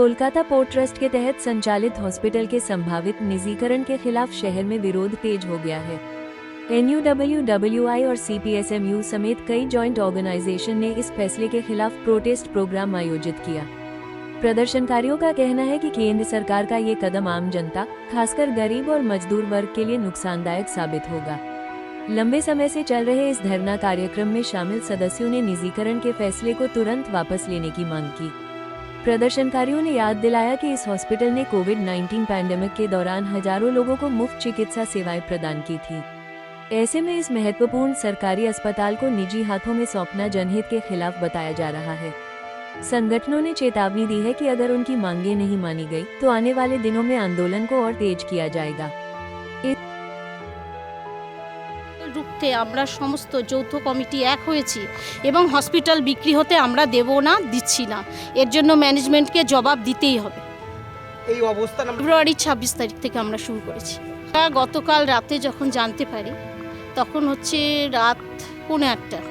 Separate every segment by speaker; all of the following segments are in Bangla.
Speaker 1: कोलकाता पोर्ट ट्रस्ट के तहत संचालित हॉस्पिटल के संभावित निजीकरण के खिलाफ शहर में विरोध तेज हो गया है। NUWWI और CPSMU समेत कई जॉइंट ऑर्गेनाइजेशन ने इस फैसले के खिलाफ प्रोटेस्ट प्रोग्राम आयोजित किया। प्रदर्शनकारियों का कहना है कि केंद्र सरकार का ये कदम आम जनता, खासकर गरीब और मजदूर वर्ग के लिए नुकसानदायक साबित होगा। लंबे समय से चल रहे इस धरना कार्यक्रम में शामिल सदस्यों ने निजीकरण के फैसले को तुरंत वापस लेने की मांग की। प्रदर्शनकारियों ने याद दिलाया कि इस हॉस्पिटल ने कोविड-19 पैंडेमिक के दौरान हजारों लोगों को मुफ्त चिकित्सा सेवाएं प्रदान की थी। ऐसे में इस महत्वपूर्ण सरकारी अस्पताल को निजी हाथों में सौंपना जनहित के खिलाफ बताया जा रहा है। संगठनों ने चेतावनी दी है कि अगर उनकी मांगें नहीं मानी गई तो आने वाले दिनों में आंदोलन को और तेज किया जाएगा।
Speaker 2: রুখতে আমরা সমস্ত যৌথ কমিটি এক হয়েছি এবং হসপিটাল বিক্রি হতে আমরা দেব না, দিচ্ছি না। এর জন্য ম্যানেজমেন্টকে জবাব দিতেই হবে।
Speaker 3: এই অবস্থান
Speaker 2: ফেব্রুয়ারি 26 তারিখ থেকে আমরা শুরু করেছি। গতকাল রাতে যখন জানতে পারি তখন হচ্ছে রাত 1:15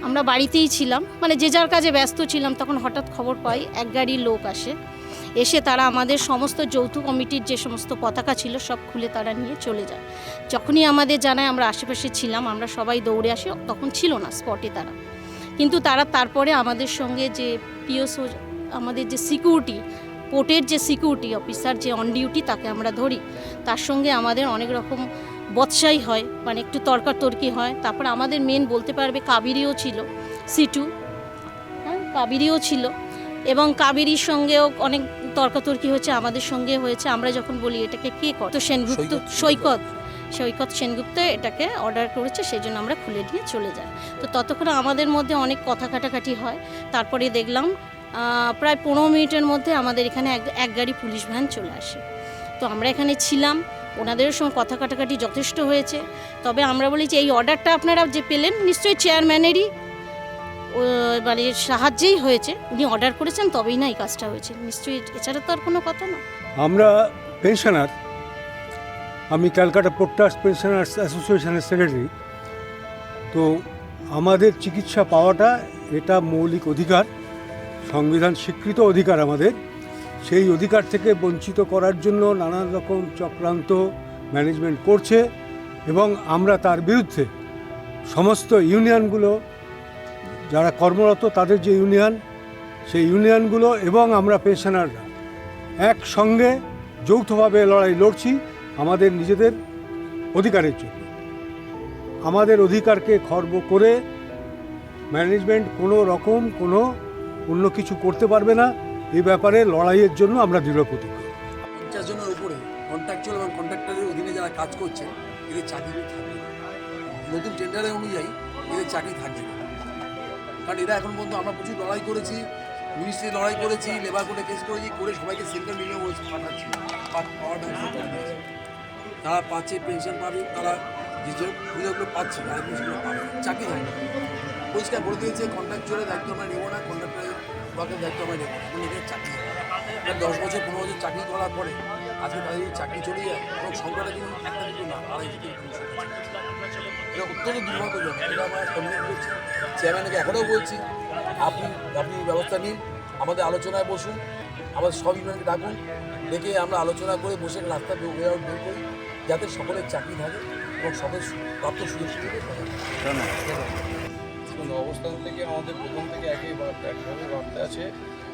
Speaker 2: আমরা বাড়িতেই ছিলাম, মানে যে যার কাজে ব্যস্ত ছিলাম। তখন হঠাৎ খবর পাই এক গাড়ি লোক আসে, এসে তারা আমাদের সমস্ত যৌথ কমিটির যে সমস্ত পতাকা ছিল সব খুলে তারা নিয়ে চলে যায়। যখনই আমাদের জানায় আমরা আশেপাশে ছিলাম, আমরা সবাই দৌড়ে আসি। তখন ছিল না স্পটে তারা, কিন্তু তারা তারপরে আমাদের সঙ্গে যে পিওসো, আমাদের যে সিকিউরিটি, পোর্টের যে সিকিউরিটি অফিসার যে অন ডিউটি, তাকে আমরা ধরি। তার সঙ্গে আমাদের অনেক রকম বৎসাই হয়, মানে একটু তর্কাতর্কি হয়। তারপর আমাদের মেন বলতে পারবে কাবেরীও ছিল, C2 কাবেরীও ছিল, এবং কাবেরীর সঙ্গেও অনেক তর্কাতর্কি হয়েছে, আমাদের সঙ্গে হয়েছে। আমরা যখন বলি এটাকে কে করে, তো সেনগুপ্ত সৈকত সেনগুপ্ত এটাকে অর্ডার করেছে, সেই জন্য আমরা খুলে দিয়ে চলে যাই। তো ততক্ষণে আমাদের মধ্যে অনেক কথা কাটাকাটি হয়। তারপরে দেখলাম প্রায় 15 মিনিটের মধ্যে আমাদের এখানে এক গাড়ি পুলিশ ভ্যান চলে আসে। তো আমরা এখানে ছিলাম, ওনাদের সঙ্গে কথা কাটাকাটি যথেষ্ট হয়েছে। তবে আমরা বলি যে এই অর্ডারটা আপনারা যে পেলেন নিশ্চয়ই চেয়ারম্যানেরই মানে সাহায্যেই হয়েছে, উনি অর্ডার করেছেন তবেই না এই কাজটা হয়েছে, নিশ্চয়ই, এছাড়া তো আর কোনো কথা না।
Speaker 4: আমরা পেনশনার, আমি ক্যালকাটা পোর্ট ট্রাস্ট পেনশনার্স অ্যাসোসিয়েশনের সেক্রেটারি। তো আমাদের চিকিৎসা পাওয়াটা এটা মৌলিক অধিকার, সংবিধান স্বীকৃত অধিকার আমাদের। সেই অধিকার থেকে বঞ্চিত করার জন্য নানান রকম চক্রান্ত ম্যানেজমেন্ট করছে এবং আমরা তার বিরুদ্ধে সমস্ত ইউনিয়নগুলো যারা কর্মরত, তাদের যে ইউনিয়ন, সেই ইউনিয়নগুলো এবং আমরা পেনশনাররা একসঙ্গে যৌথভাবে লড়াই লড়ছি আমাদের নিজেদের অধিকারের জন্য। আমাদের অধিকারকে খর্ব করে ম্যানেজমেন্ট কোনো রকম কোনো অন্য কিছু করতে পারবে না। এই ব্যাপারে লড়াইয়ের জন্য আমরা দৃঢ় প্রতিজ্ঞ।
Speaker 5: 50 জনের উপরে কন্ট্রাকচুয়াল এবং কন্ট্রাক্টরের অধীনে যারা কাজ করছে এদের চাকরি থাকবে না। নতুন টেন্ডারের অনুযায়ী এদের চাকরি থাকবে না, কারণ এরা এখন পর্যন্ত আমরা প্রচুর লড়াই করেছি, মিনিস্ট্রি লড়াই করেছি, লেবার কোর্টে কেস করেছি, করে সবাইকে সেন্ট্রাল মিলিয়ে পাঠাচ্ছি, তারা পাচ্ছে, পেনশন পাবে, তারা যে সুবিধাগুলো পাচ্ছে তাদের সেগুলো পাবে, চাকরি থাকে না। পরিষ্কার বলে দিয়েছে কন্ট্রাকচুয়ালের দায়িত্ব আমরা নেবো না, কন্ট্রাক্টরের ওয়ার্কের দায়িত্ব আমরা নেবো। এখন এদের চাকরি 10 বছর 15 বছর চাকরি করার পরে আজকে তাদের চাকরি চলে যায় এবং সংখ্যাটা কিন্তু একটা দুটো না, 250-300। এটা অত্যন্ত দুর্ভাগ্যজনক। এটা আমরা কমপ্লেন করছি, চেয়ারম্যানকে এখনও বলছি আপনি ব্যবস্থা নিন, আমাদের আলোচনায় বসুন, আমাদের সব ইউনিয়নকে ডাকুন, ডেকে আমরা আলোচনা করে বসে রাস্তা বের করি, যাতে সকলের চাকরি থাকে এবং সকলের প্রাপ্ত সুযোগ সুবিধা থাকে।
Speaker 6: অবস্থান থেকে আমাদের প্রথম থেকে একভাবে ভাবতে আছে,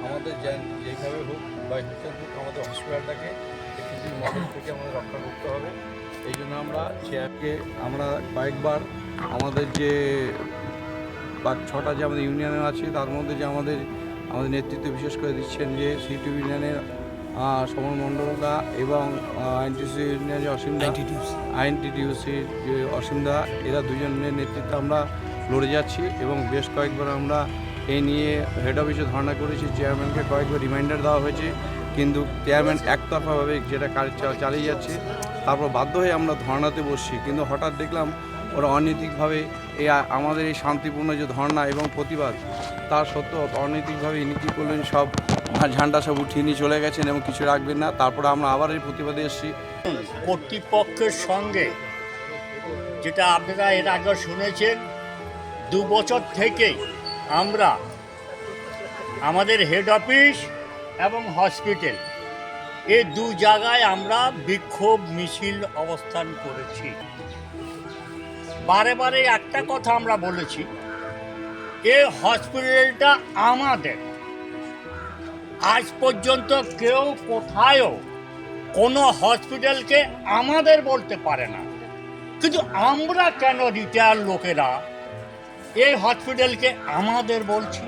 Speaker 6: আমাদের যেইভাবে হোক বা হোক আমাদের হসপিটালটাকে একটি মডেল থেকে আমাদের রক্ষা করতে হবে। এই জন্য আমরা চেয়ারকে আমরা কয়েকবার আমাদের যে 6টা যে আমাদের ইউনিয়ন আছে তার মধ্যে যে আমাদের নেতৃত্ব বিশেষ করে দিচ্ছেন যে C2 ইউনিয়নের সমর মণ্ডলদা এবং INTTUC ইউনিয়নের যে INTTUCর যে অসীমদা, এরা দুজনের নেতৃত্বে আমরা লড়ে যাচ্ছি এবং বেশ কয়েকবার আমরা এই নিয়ে হেড অফিসে ধর্ণা করেছি। চেয়ারম্যানকে কয়েকবার রিমাইন্ডার দেওয়া হয়েছে, কিন্তু চেয়ারম্যান একতরফাভাবে যেটা কাজ চালিয়ে যাচ্ছে। তারপর বাধ্য হয়ে আমরা ধর্ণাতে বসছি, কিন্তু হঠাৎ দেখলাম ওরা অনৈতিকভাবে আমাদের এই শান্তিপূর্ণ যে ধর্ণা এবং প্রতিবাদ, তার সত্ত্বেও অনৈতিকভাবে ইনি কী করলেন, সব ঝান্ডা সব উঠিয়ে নিয়ে চলে গেছেন এবং কিছু রাখবেন না। তারপরে আমরা আবার এই প্রতিবাদে এসেছি।
Speaker 7: কর্তৃপক্ষের সঙ্গে যেটা আপনারা এর আগে শুনেছেন, 2 বছর থেকে আমরা আমাদের হেড অফিস এবং হসপিটাল এই দু জায়গায় আমরা বিক্ষোভ মিছিল অবস্থান করেছি। বারে বারে একটা কথা আমরা বলেছি, এই হসপিটালটা আমাদের। আজ পর্যন্ত কেউ কোথায়ও কোনো হসপিটালকে আমাদের বলতে পারে না, কিন্তু আমরা কেন রিটায়ার লোকেরা এই হসপিটালকে আমাদের বলছি?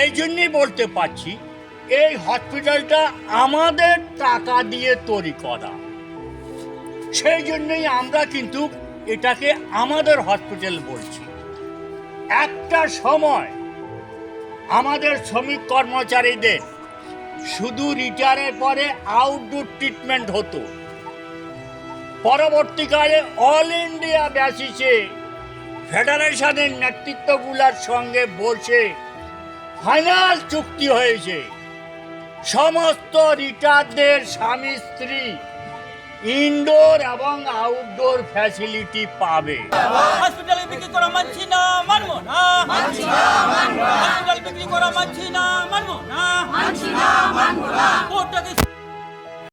Speaker 7: এই জন্যই বলতে পারছি, এই হসপিটালটা আমাদের টাকা দিয়ে তৈরি করা, সেই জন্যই আমরা কিন্তু এটাকে আমাদের হসপিটাল বলছি। একটা সময় আমাদের শ্রমিক কর্মচারীদের শুধু রিটায়ারের পরে আউটডোর ট্রিটমেন্ট হতো। পরবর্তীকালে অল ইন্ডিয়া বেসিসে ফেডারেশনের নেতৃত্বগুলোর সঙ্গে বসে ফাইনাল চুক্তি হয়েছে, সমস্ত রিটায়ারদের স্বামী স্ত্রী ইনডোর এবং আউটডোর ফ্যাসিলিটি পাবে।
Speaker 3: হসপিটালে বিক্রি করা মানছি না, মানবো না, মানছি না, মানবো না। হসপিটাল বিক্রি করা মানছি না, মানবো না, মানছি না, মানবো না। কোর্টটাকে